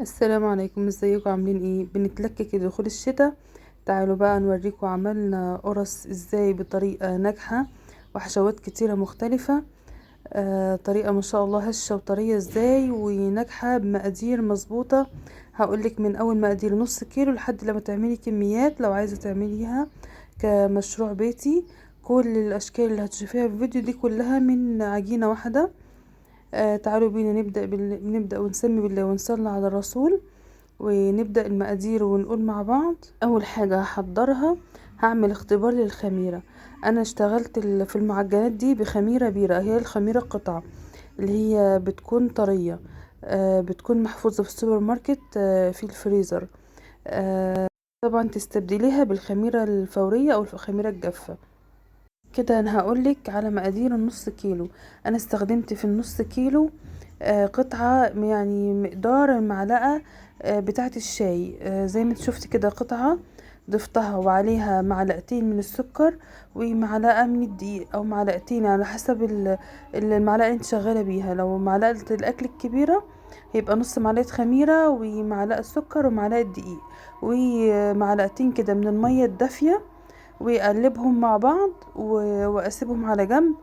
السلام عليكم، ازيكم؟ عاملين ايه؟ بنتلكك لدخول الشتاء. تعالوا بقى نوريكم عملنا قرص ازاي بطريقة ناجحة وحشوات كتيرة مختلفة. طريقة ما شاء الله هشة وطرية ازاي وناجحة بمقادير مظبوطة. هقولك من اول مقادير نص كيلو لحد لما تعملي كميات لو عايزة تعمليها كمشروع بيتي. كل الاشكال اللي هتشوفيها في الفيديو دي كلها من عجينة واحدة. تعالوا بينا نبدأ ونسمي بالله ونصلي على الرسول ونبدأ المقادير ونقول مع بعض. اول حاجة هحضرها، هعمل اختبار للخميرة. انا اشتغلت في المعجنات دي بخميرة بيرة، هي الخميرة قطع اللي هي بتكون طرية. بتكون محفوظة في السوبر ماركت في الفريزر. طبعا تستبدليها بالخميرة الفورية او الخميرة الجافة. كده انا هقولك على مقادير النص كيلو. انا استخدمت في النص كيلو قطعة، يعني مقدار المعلقة بتاعة الشاي. زي ما انت شفت كده قطعة ضفتها وعليها معلقتين من السكر ومعلقة من الدقيق او معلقتين على حسب المعلقة اللي انت شغالة بيها. لو معلقة الاكل الكبيرة هيبقى نص معلقة خميرة ومعلقة سكر ومعلقة دقيق ومعلقتين كده من المية الدافية، ويقلبهم مع بعض واسيبهم على جنب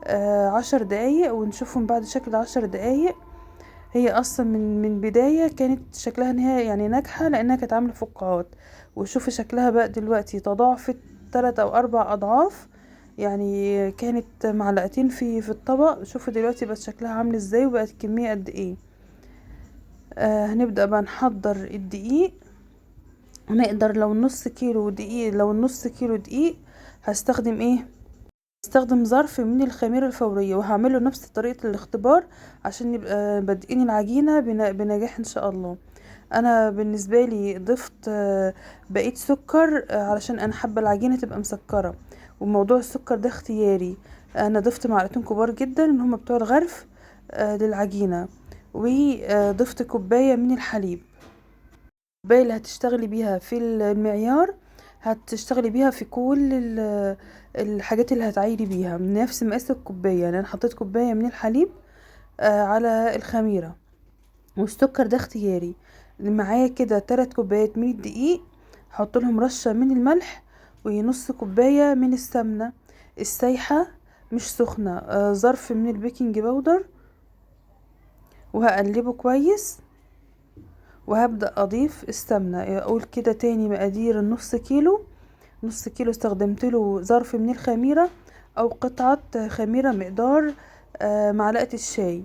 10 دقايق ونشوفهم بعد شكل 10 دقايق. هي اصلا من بداية كانت شكلها ان هي يعني ناجحة لانها كانت عاملة فقاعات، وشوفي شكلها بقى دلوقتي تضاعفت 3 او 4 اضعاف. يعني كانت معلقتين في الطبق، شوفي دلوقتي بقت شكلها عامل ازاي وبقت كمية قد ايه. هنبدأ بقى نحضر الدقيق. هنقدر لو النص كيلو دقيق هستخدم ايه؟ هستخدم ظرف من الخميرة الفورية وهعمله نفس طريقة الاختبار عشان نبقى بادئين العجينة بنجاح ان شاء الله. انا بالنسبة لي ضفت بقية سكر علشان انا حابة العجينة تبقى مسكرة، وموضوع السكر ده اختياري. انا ضفت معلقتين كبار جدا ان هما بتوع الغرف للعجينة، وضفت كوباية من الحليب. الكوباية اللي هتشتغلي بيها في المعيار هتشتغلي بيها في كل الحاجات اللي هتعايري بيها من نفس مقاس الكوباية. يعني انا حطيت كوباية من الحليب على الخميرة، والسكر ده اختياري. معايا كده 3 كوبايات من الدقيق، هحط لهم رشة من الملح ونص كوباية من السمنة السايحة مش سخنة، ظرف من البيكنج باودر، وهقلبه كويس. وهبدأ اضيف السمنة. اقول كده تاني مقادير نص كيلو استخدمت له ظرف من الخميرة او قطعة خميرة مقدار معلقة الشاي،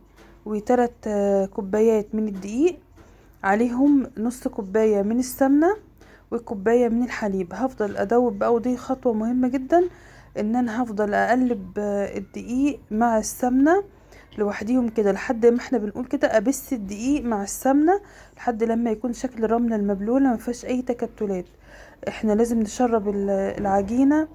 و3 كوبايات من الدقيق، عليهم نص كوباية من السمنة وكوباية من الحليب. هفضل ادوب بقى، ودي خطوة مهمة جدا، ان انا هفضل اقلب الدقيق مع السمنة لوحديهم كده لحد ما احنا بنقول كده ابس الدقيق مع السمنة لحد لما يكون شكل الرملة المبلولة ما فيهاش اي تكتلات. احنا لازم نشرب العجينة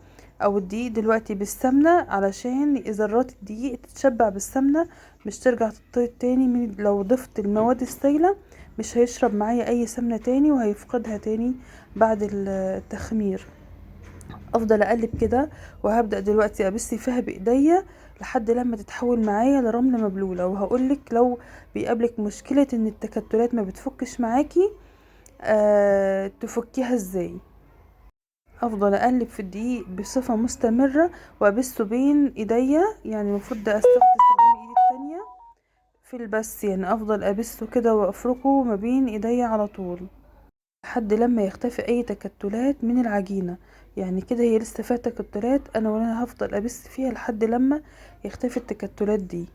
او الدقيق دلوقتي بالسمنة علشان ذرات الدقيق تتشبع بالسمنة، مش ترجع تطير تاني. لو ضفت المواد السائلة مش هيشرب معايا اي سمنة تاني وهيفقدها تاني بعد التخمير. افضل اقلب كده، وهبدأ دلوقتي ابس فيها بايديا لحد لما تتحول معايا لرملة مبلولة. وهقولك لو بيقابلك مشكلة ان التكتلات ما بتفكش معاكي تفكيها ازاي. افضل اقلب في الدقيق بصفة مستمرة وابسه بين ايديا، يعني المفروض ده استخدم ايدي التانية في البس، يعني افضل ابسه كده وافركه ما بين ايديا على طول لحد لما يختفي اي تكتلات من العجينة. يعني كده هي لسه فيها تكتلات، وانا هفضل ابس فيها لحد لما يختفي التكتلات دي.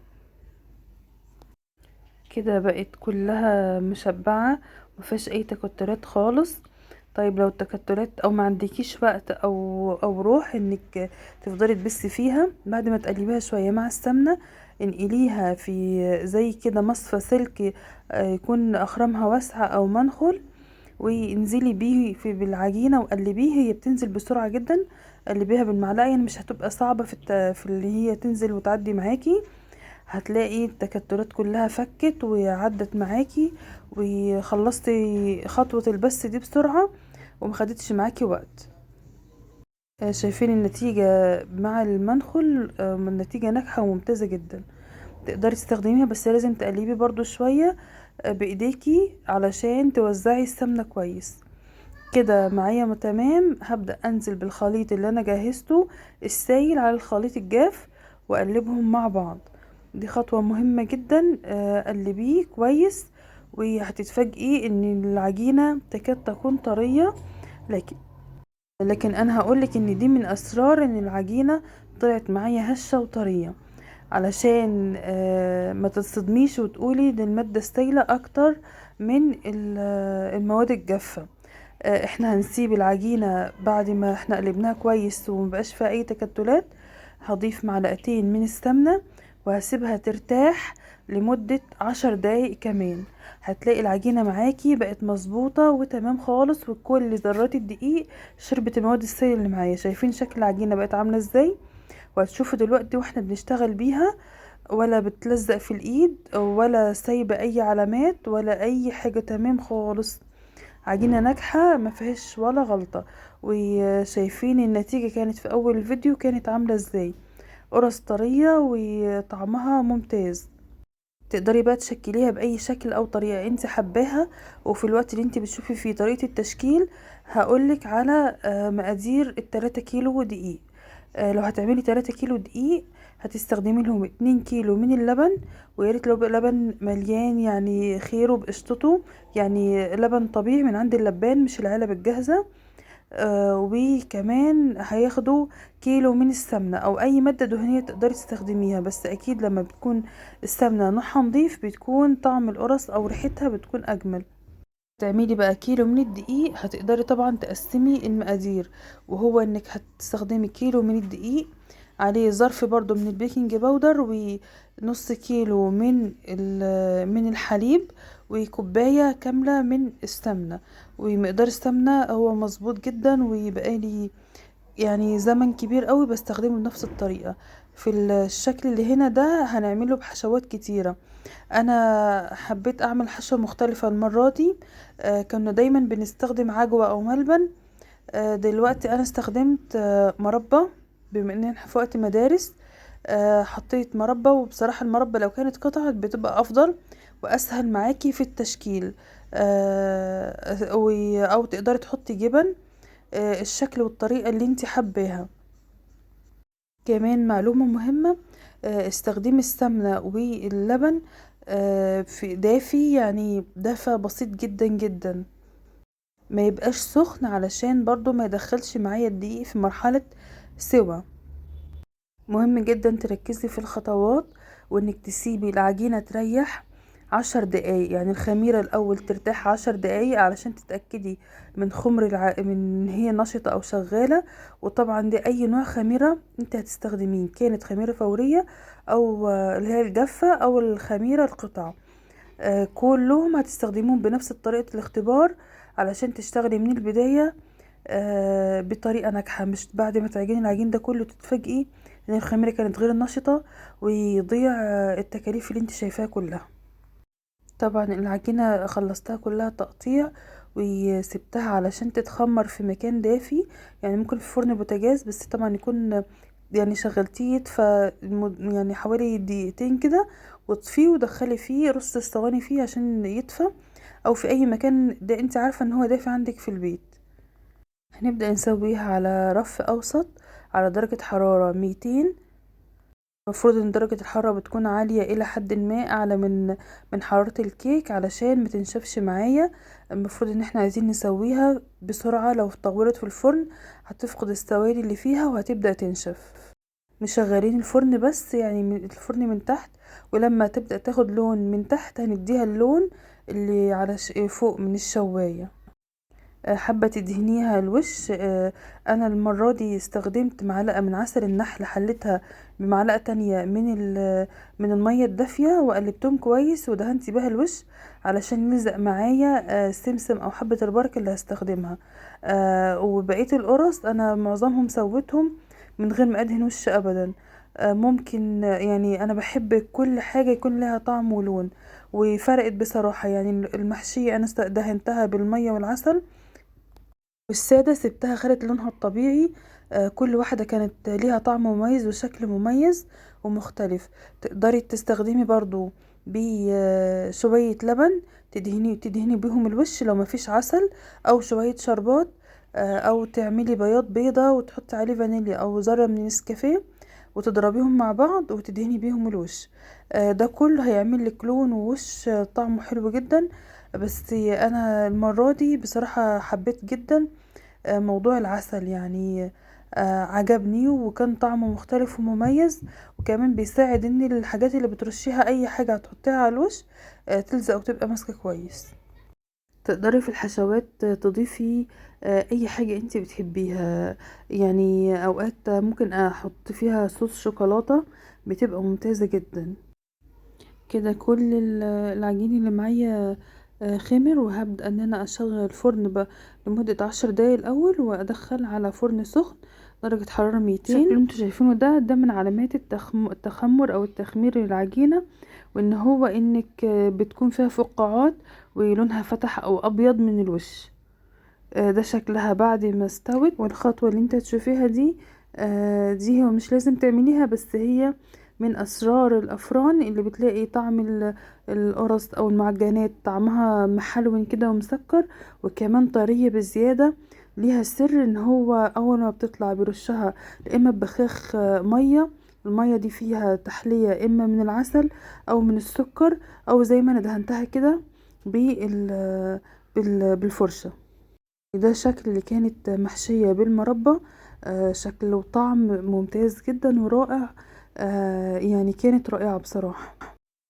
كده بقت كلها مشبعة مفيهاش اي تكتلات خالص. طيب لو التكتلات او ما عندكيش وقت او روح انك تفضلي تبسي فيها، بعد ما تقلبيها شوية مع السمنة انقليها في زي كده مصفى سلك يكون اخرامها واسعة او منخل، وانزلي بيه بالعجينة وقلبيه. هي بتنزل بسرعة جدا، قلبيها بالمعلقة يعني مش هتبقى صعبة في اللي هي تنزل وتعدي معاكي. هتلاقي التكتلات كلها فكت وعدت معاكي وخلصتي خطوة البس دي بسرعة ومخدتش معاكي وقت. شايفين النتيجة مع المنخل؟ النتيجة ناجحة وممتازة جدا. تقدري تستخدميها بس لازم تقلبي برضو شوية بايديكي علشان توزعي السمنة كويس. كده معايا تمام. هبدأ انزل بالخليط اللي انا جهزته السائل على الخليط الجاف واقلبهم مع بعض. دي خطوة مهمة جدا. قلبيه كويس وهتتفاجئي ان العجينة تكاد تكون طرية. لكن انا هقولك ان دي من اسرار ان العجينة طلعت معايا هشة وطرية، علشان ما تتصدميش وتقولي دي المادة السائلة اكتر من المواد الجافة. احنا هنسيب العجينة بعد ما احنا قلبناها كويس ومبقاش فيها اي تكتلات. هضيف معلقتين من السمنة وهسيبها ترتاح لمدة 10 دقايق كمان. هتلاقي العجينة معاكي بقت مظبوطة وتمام خالص، وكل ذرات الدقيق شربت المواد السائلة اللي معايا. شايفين شكل العجينة بقت عاملة ازاي؟ وهتشوفوا دلوقتي واحنا بنشتغل بيها ولا بتلزق في الايد ولا سايبة اي علامات ولا اي حاجة، تمام خالص. عجينة ناجحة ما فيهاش ولا غلطة. وشايفين النتيجة كانت في اول الفيديو كانت عاملة ازاي، قرص طرية وطعمها ممتاز. تقدري بقى تشكليها باي شكل او طريقة انت حباها. وفي الوقت اللي انت بتشوفي فيه طريقة التشكيل هقولك على مقادير ال3 كيلو دقيق. لو هتعملي 3 كيلو دقيق هتستخدمي لهم 2 كيلو من اللبن، وياريت لو بقى لبن مليان يعني خيره بقشطته، يعني لبن طبيعي من عند اللبان مش العلب الجاهزة. وكمان هياخدوا كيلو من السمنة او اي مادة دهنية تقدري تستخدميها، بس اكيد لما بتكون السمنة نوعها نضيف بتكون طعم القرص او ريحتها بتكون اجمل. تعملي بقى كيلو من الدقيق هتقدري طبعا تقسمي المقادير، وهو انك هتستخدمي كيلو من الدقيق عليه ظرف برضو من البيكنج باودر ونص كيلو من الحليب وكوباية كاملة من السمنة. ومقدار السمنة هو مظبوط جدا ويبقى لي يعني زمن كبير قوي بستخدمه بنفس الطريقة. في الشكل اللي هنا ده هنعمله بحشوات كتيرة. انا حبيت اعمل حشوة مختلفة المرة دي. كنا دايما بنستخدم عجوة او ملبن. دلوقتي انا استخدمت مربى، بما ان احنا في وقت مدارس. حطيت مربى، وبصراحة المربى لو كانت قطعت بتبقى افضل واسهل معاكي في التشكيل. او تقدري تحطي جبن الشكل والطريقة اللي انت حباها. كمان معلومة مهمة، استخدمي السمنة واللبن في دافي، يعني دفى بسيط جدا جدا، ما يبقاش سخن علشان برضو ما يدخلش معايا الدقيق في مرحلة سوا. مهم جدا تركزي في الخطوات، وانك تسيبي العجينة تريح 10 دقايق، يعني الخميرة الاول ترتاح 10 دقايق علشان تتأكدي من خمر من هي نشطة او شغالة. وطبعا دي اي نوع خميرة انت هتستخدمين، كانت خميرة فورية او اللي هي الجافة او الخميرة القطع. كلهم هتستخدموهم بنفس طريقة الاختبار علشان تشتغلي من البداية بطريقة ناجحة، مش بعد ما تعجني العجين ده كله تتفاجئي ان الخميرة كانت غير نشطة ويضيع التكاليف اللي انت شايفاها كلها. طبعا العجينة خلصتها كلها تقطيع وسبتها علشان تتخمر في مكان دافي، يعني ممكن في فرن بوتاجاز، بس طبعا يكون يعني شغلتيه يدفى يعني حوالي دقيقتين كده، وطفيه ودخلي فيه رص الصواني فيه عشان يدفى، او في اي مكان ده انت عارفة ان هو دافي عندك في البيت. هنبدأ نسويها على رف اوسط على درجة حرارة 200. المفروض ان درجة الحرارة بتكون عالية الى حد ما، اعلى من حرارة الكيك علشان ما تنشفش معايا. المفروض ان احنا عايزين نسويها بسرعة، لو طولت في الفرن هتفقد السوائل اللي فيها وهتبدأ تنشف. مشغلين الفرن بس يعني من الفرن من تحت، ولما تبدأ تاخد لون من تحت هنديها اللون اللي على فوق من الشواية. حابة تدهنيها الوش. انا المرة دي استخدمت معلقة من عسل النحل، حلتها بمعلقة تانية من المية الدافية وقلبتهم كويس ودهنت بها الوش علشان يلزق معايا سمسم او حبة البركة اللي هستخدمها. وبقية القرص انا معظمهم سويتهم من غير ما ادهن وش ابدا. ممكن يعني انا بحب كل حاجة يكون لها طعم ولون، وفرقت بصراحة. يعني المحشية انا دهنتها بالمية والعسل، والسادة سبتها خدت لونها الطبيعي. كل واحدة كانت ليها طعم مميز وشكل مميز ومختلف. تقدري تستخدمي برضو بشوية لبن، تدهني بيهم الوش لو مفيش عسل، او شوية شربات، او تعملي بياض بيضة وتحطي عليه فانيليا او ذرة من النسكافيه وتضربيهم مع بعض وتدهني بيهم الوش. ده كله هيعمل لك لون ووش طعمه حلو جدا. بس انا المرة دي بصراحة حبيت جدا موضوع العسل، يعني عجبني وكان طعمه مختلف ومميز، وكمان بيساعد ان الحاجات اللي بترشيها اي حاجة هتحطيها على الوش تلزق وتبقى ماسكة كويس. تقدري في الحشوات تضيفي اي حاجة انت بتحبيها، يعني اوقات ممكن احط فيها صوص شوكولاتة بتبقى ممتازة جدا. كده كل العجين اللي معايا خمر، وهبدأ ان انا اشغل الفرن لمدة 10 دقايق الاول، وادخل على فرن سخن درجة حرارة 200. الشكل اللي انتوا شايفينه ده من علامات التخمر او التخمير للعجينة، وان هو انك بتكون فيها فقاعات ولونها فتح او ابيض من الوش. ده شكلها بعد ما استوت. والخطوة اللي انت تشوفيها دي هو مش لازم تعمليها، بس هي من اسرار الافران اللي بتلاقي طعم القرص او المعجنات طعمها محلون كده ومسكر، وكمان طرية بزيادة. ليها سر ان هو اول ما بتطلع بيرشها اما ببخاخ مية، المية دي فيها تحلية اما من العسل او من السكر، او زي ما انا دهنتها كده بالفرشة. ده شكل اللي كانت محشية بالمربى، شكل وطعم ممتاز جدا ورائع. يعني كانت رائعة بصراحة.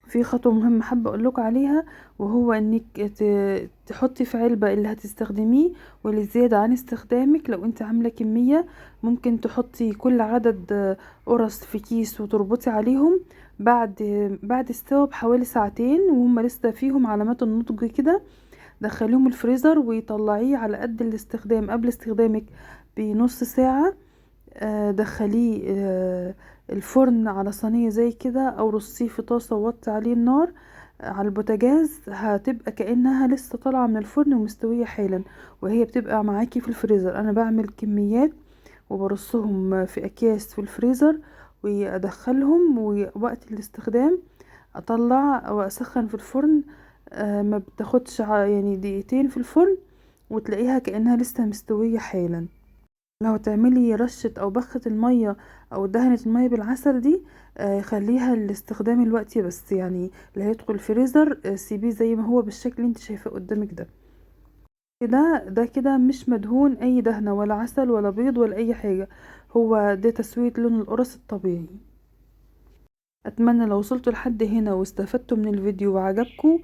في خطوة مهمة حابة اقولك عليها، وهو انك تحطي في علبة اللي هتستخدميه، واللي زيادة عن استخدامك لو انت عاملة كمية ممكن تحطي كل عدد قرص في كيس وتربطي عليهم بعد استوى بحوالي ساعتين وهم لسه فيهم علامات النضج كده. دخليهم الفريزر ويطلعيه على قد الاستخدام قبل استخدامك بنص ساعة. دخليه الفرن على صينية زي كده، او رصيه في طاسة ووطي عليه النار على البوتاجاز، هتبقى كأنها لسه طالعة من الفرن ومستوية حالا، وهي بتبقى معاكي في الفريزر. انا بعمل كميات وبرصهم في اكياس في الفريزر وادخلهم، ووقت الاستخدام اطلع واسخن في الفرن. ما بتاخدش يعني دقيقتين في الفرن وتلاقيها كأنها لسه مستوية حالا. لو تعملي رشة او بخة المية او دهنة المية بالعسل دي، خليها الاستخدام الوقتي بس، يعني اللي هيدخل الفريزر سيبيه زي ما هو بالشكل اللي انت شايفاه قدامك ده. ده كده مش مدهون اي دهنة ولا عسل ولا بيض ولا اي حاجة، هو ده تسوية لون القرص الطبيعي. اتمنى لو وصلتوا لحد هنا واستفدتوا من الفيديو وعجبكم،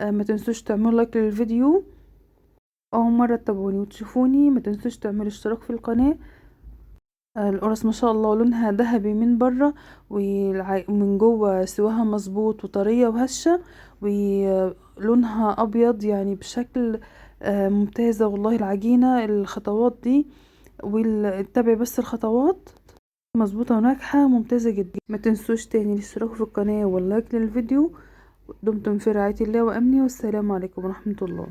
ما تنسوش تعملوا لايك للفيديو. اول مره تتابعوني وتشوفوني ما تنسوش تعملوا اشتراك في القناه. القرص ما شاء الله لونها ذهبي من بره، ومن جوه سواها مظبوط وطريه وهشه، ولونها ابيض يعني بشكل ممتازه والله. العجينه الخطوات دي واتبعي بس الخطوات مظبوطه وناجحه ممتازه جدا. ما تنسوش تاني الاشتراك في القناه واللايك للفيديو. دمتم في رعايه الله وامنه، والسلام عليكم ورحمه الله.